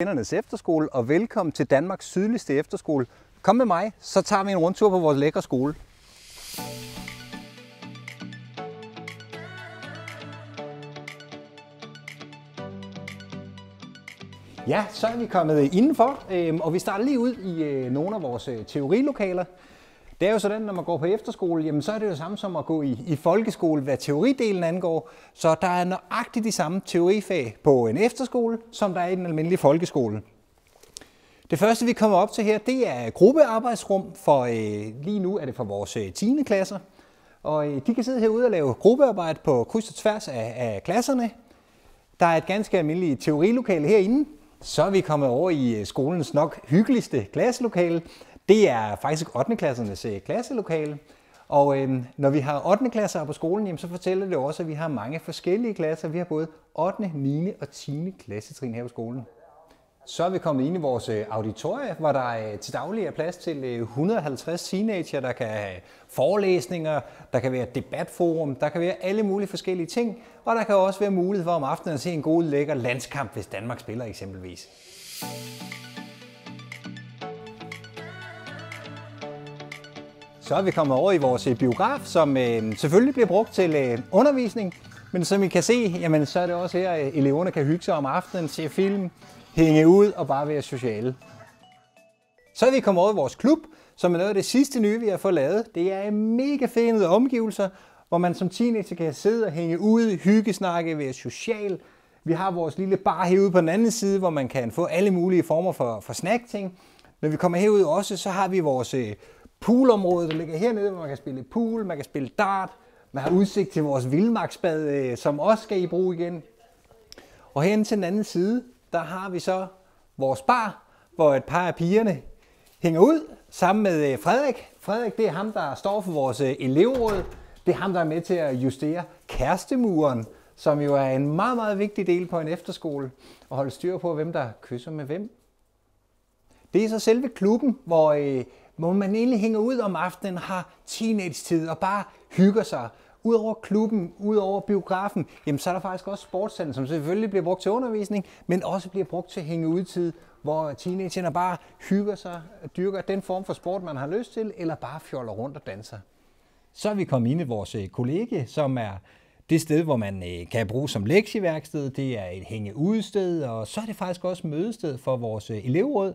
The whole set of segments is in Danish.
Kvindernes Efterskole, og velkommen til Danmarks sydligste efterskole. Kom med mig, så tager vi en rundtur på vores lækre skole. Ja, så er vi kommet indenfor, og vi starter lige ud i nogle af vores teorilokaler. Det er jo sådan, når man går på efterskole, jamen så er det jo samme som at gå i folkeskole, hvad teoridelen angår. Så der er nøjagtigt de samme teorifag på en efterskole, som der er i den almindelige folkeskole. Det første, vi kommer op til her, det er gruppearbejdsrum, for lige nu er det for vores 10. klasser. Og de kan sidde herude og lave gruppearbejde på kryds og tværs af klasserne. Der er et ganske almindeligt teorilokale herinde. Så er vi kommet over i skolens nok hyggeligste klasselokale. Det er faktisk 8. klassernes klasselokale. Og når vi har 8. klasser på skolen, jamen, så fortæller det også, at vi har mange forskellige klasser. Vi har både 8., 9. og 10. klassetrin her på skolen. Så er vi kommet ind i vores auditorie, hvor der til daglig er plads til 150 teenager, der kan have forelæsninger, der kan være debatforum, der kan være alle mulige forskellige ting, og der kan også være mulighed for om aftenen at se en god lækker landskamp, hvis Danmark spiller eksempelvis. Så er vi kommet over i vores biograf, som selvfølgelig bliver brugt til undervisning, men som I kan se, jamen, så er det også her, eleverne kan hygge sig om aftenen, se film, hænge ud og bare være sociale. Så er vi kommet over i vores klub, som er noget af det sidste nye, vi har fået lavet. Det er mega fede omgivelser, hvor man som teenager kan sidde og hænge ude, hyggesnakke, være social. Vi har vores lille bar herude på den anden side, hvor man kan få alle mulige former for snackting. Når vi kommer herud også, så har vi vores poolområde, der ligger hernede, hvor man kan spille pool, man kan spille dart. Man har udsigt til vores vildmarksbad, som også skal i brug igen. Og herinde til den anden side, der har vi så vores bar, hvor et par af pigerne hænger ud sammen med Frederik. Frederik, det er ham, der står for vores elevråd. Det er ham, der er med til at justere kærestemuren, som jo er en meget, meget vigtig del på en efterskole, og holde styr på, hvem der kysser med hvem. Det er så selve klubben, hvor man egentlig hænger ud om aftenen, har teenage-tid og bare hygger sig. Udover klubben, udover biografen, jamen så er der faktisk også sportscenter, som selvfølgelig bliver brugt til undervisning, men også bliver brugt til hængeudtid, hvor teenagerne bare hygger sig og dyrker den form for sport, man har lyst til, eller bare fjoller rundt og danser. Så er vi kommet ind i vores kollegie, som er det sted, hvor man kan bruge som lektieværksted. Det er et hængeudested, og så er det faktisk også mødested for vores elevråd.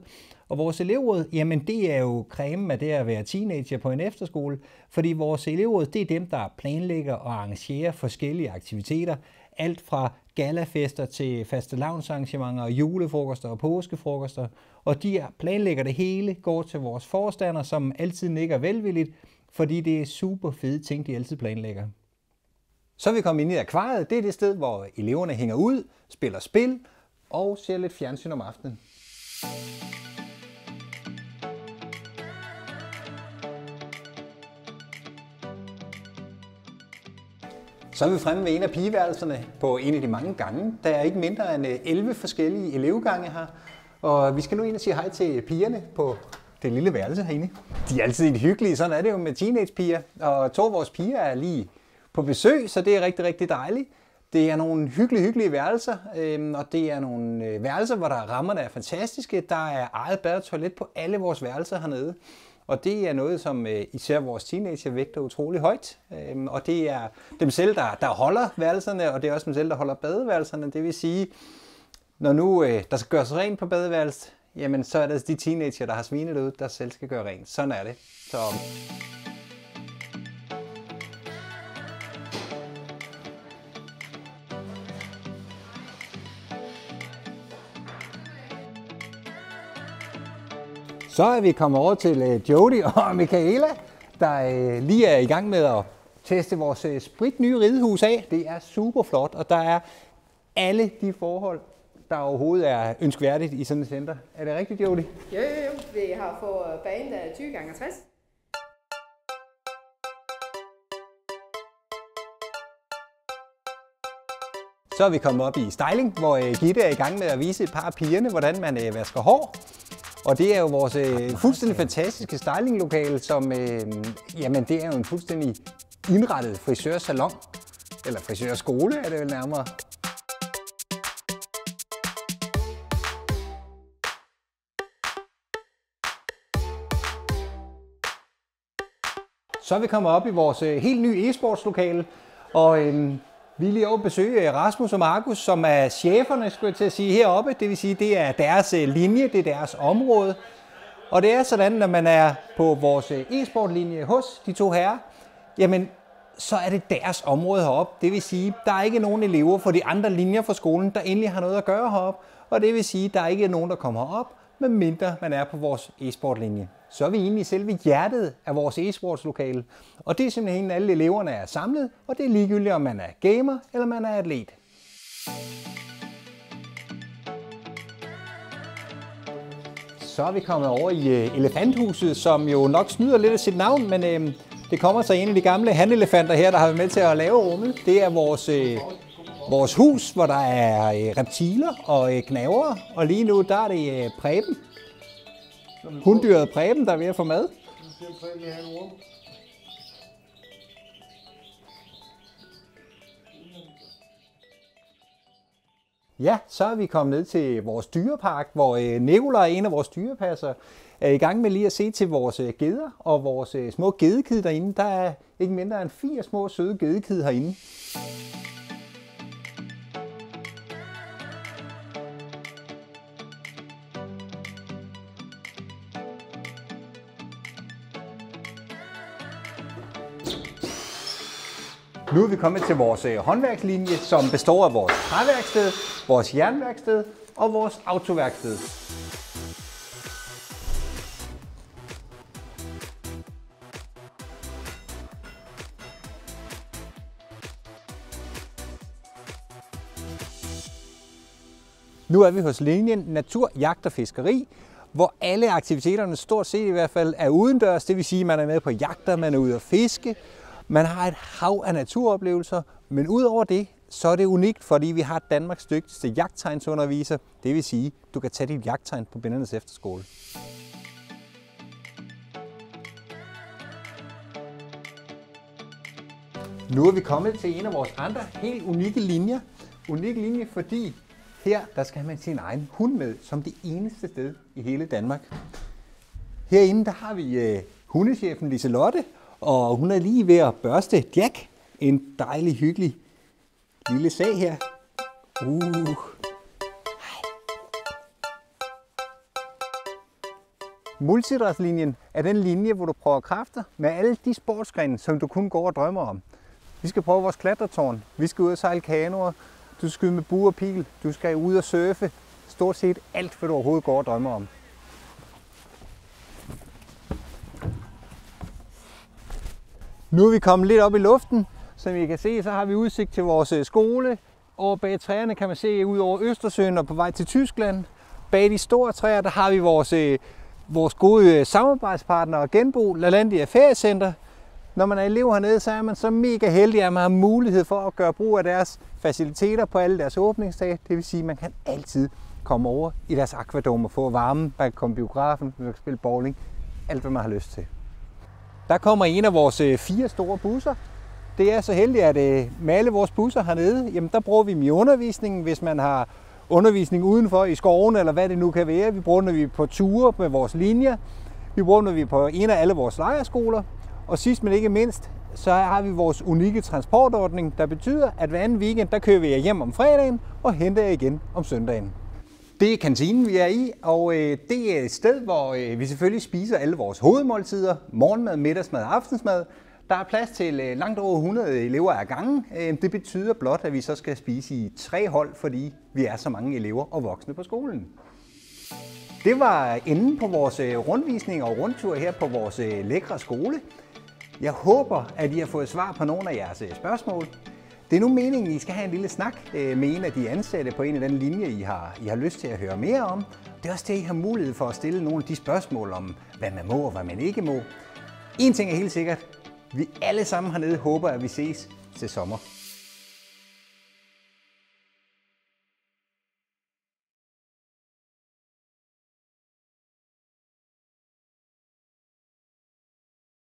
Og vores elevråd, jamen det er jo cremen af det at være teenager på en efterskole, fordi vores elevråd, det er dem, der planlægger og arrangerer forskellige aktiviteter. Alt fra galafester til fastelavnsarrangementer, julefrokoster og påskefrokoster. Og de planlægger det hele, går til vores forstander, som altid nikker velvilligt, fordi det er super fede ting, de altid planlægger. Så er vi kommet ind i akvariet. Det er det sted, hvor eleverne hænger ud, spiller spil og ser lidt fjernsyn om aftenen. Så er vi fremme ved en af pigeværelserne på en af de mange gange. Der er ikke mindre end 11 forskellige elevgange her. Og vi skal nu ind og sige hej til pigerne på det lille værelse herinde. De er altid hyggelige, sådan er det jo med teenagepiger. Og 2 af vores piger er lige på besøg, så det er rigtig, rigtig dejligt. Det er nogle hyggelige værelser, og det er nogle værelser, hvor der rammerne er fantastiske. Der er eget bad og toilet på alle vores værelser hernede. Og det er noget, som især vores teenager vægter utrolig højt. Og det er dem selv, der holder værelserne, og det er også dem selv, der holder badeværelserne. Det vil sige, når nu der skal gøres rent på badeværelset, jamen så er det de teenager, der har svinet ud, der selv skal gøre rent. Sådan er det. Så er vi kommet over til Jody og Michaela, der lige er i gang med at teste vores spritnye ridehus af. Det er super flot, og der er alle de forhold, der overhovedet er ønskværdigt i sådan et center. Er det rigtigt, Jody? Jo. Vi har fået banen af 20x60. Så er vi kommet op i styling, hvor Gitte er i gang med at vise et par af pigerne, hvordan man vasker hår. Og det er jo vores fuldstændig fantastiske stylinglokale, som jamen det er jo en fuldstændig indrettet frisørsalon. Eller frisørskole er det vel nærmere. Så er vi kommet op i vores helt nye e-sportslokale, og vi er lige over at besøge Rasmus og Markus, som er cheferne, skulle jeg til at sige, heroppe. Det vil sige, det er deres linje, det er deres område. Og det er sådan, når man er på vores e-sportlinje hos de to herrer, jamen så er det deres område heroppe. Det vil sige, der er ikke nogen elever fra de andre linjer fra skolen, der endelig har noget at gøre heroppe. Og det vil sige, der er ikke nogen, der kommer op, medmindre man er på vores e-sportlinje. Så er vi inde i selve hjertet af vores e-sportslokale. Og det er simpelthen, alle eleverne er samlet, og det er ligegyldigt, om man er gamer eller man er atlet. Så er vi kommet over i elefanthuset, som jo nok snyder lidt af sit navn, men det kommer så en af de gamle hanelefanter her, der har været med til at lave rummet. Det er vores hus, hvor der er reptiler og gnavere, og lige nu der er det Preben. Hunddyret Preben, der er ved at få mad. Ja, så er vi kommet ned til vores dyrepark, hvor Nikolaj, en af vores dyrepasser, er i gang med lige at se til vores geder og vores små gedekid derinde. Der er ikke mindre end 4 små søde gedekid herinde. Nu er vi kommet til vores håndværkslinje, som består af vores træværksted, vores jernværksted og vores autoværksted. Nu er vi hos linjen Natur, Jagt og Fiskeri, hvor alle aktiviteterne stort set i hvert fald er udendørs. Det vil sige, at man er med på jagter, man er ude at fiske. Man har et hav af naturoplevelser, men udover det, så er det unikt, fordi vi har Danmarks dygtigste jagttegnsunderviser. Det vil sige, at du kan tage dit jagttegn på Bindernes Efterskole. Nu er vi kommet til en af vores andre helt unikke linjer. Unikke linje, fordi her der skal man sin egen hund med, som det eneste sted i hele Danmark. Herinde der har vi hundechefen Liselotte, og hun er lige ved at børste Jack. En dejlig, hyggelig lille sag her. Multidrætslinjen er den linje, hvor du prøver kræfter med alle de sportsgrene, som du kun går og drømmer om. Vi skal prøve vores klatretårn, vi skal ud og sejle kanoer, du skal skyde med bue og pil, du skal ud og surfe. Stort set alt, hvad du overhovedet går og drømmer om. Nu er vi kommet lidt op i luften. Som I kan se, så har vi udsigt til vores skole. Over bag træerne kan man se ud over Østersøen og på vej til Tyskland. Bag de store træer, der har vi vores gode samarbejdspartner Genbo, Lalandia Feriecenter. Når man er elev hernede, så er man så mega heldig, at man har mulighed for at gøre brug af deres faciliteter på alle deres åbningsdage. Det vil sige, at man kan altid komme over i deres akvadom og få varme. Man kan komme i biografen, man kan spille bowling. Alt, hvad man har lyst til. Der kommer en af vores 4 store busser. Det er så heldigt, at med alle vores busser hernede, jamen der bruger vi dem i undervisningen, hvis man har undervisning udenfor i skoven, eller hvad det nu kan være. Vi bruger dem på ture med vores linjer. Vi bruger dem på en af alle vores lejrskoler. Og sidst men ikke mindst, så har vi vores unikke transportordning, der betyder, at hver anden weekend, der kører vi jer hjem om fredagen og henter jer igen om søndagen. Det er kantinen, vi er i, og det er et sted, hvor vi selvfølgelig spiser alle vores hovedmåltider, morgenmad, middagsmad og aftensmad. Der er plads til langt over 100 elever ad gangen. Det betyder blot, at vi så skal spise i 3 hold, fordi vi er så mange elever og voksne på skolen. Det var enden på vores rundvisning og rundtur her på vores lækre skole. Jeg håber, at I har fået svar på nogle af jeres spørgsmål. Det er nu meningen, at I skal have en lille snak med en af de ansatte på en af den linje, I har lyst til at høre mere om. Det er også det, I har mulighed for at stille nogle af de spørgsmål om, hvad man må og hvad man ikke må. En ting er helt sikkert. Vi alle sammen hernede håber, at vi ses til sommer.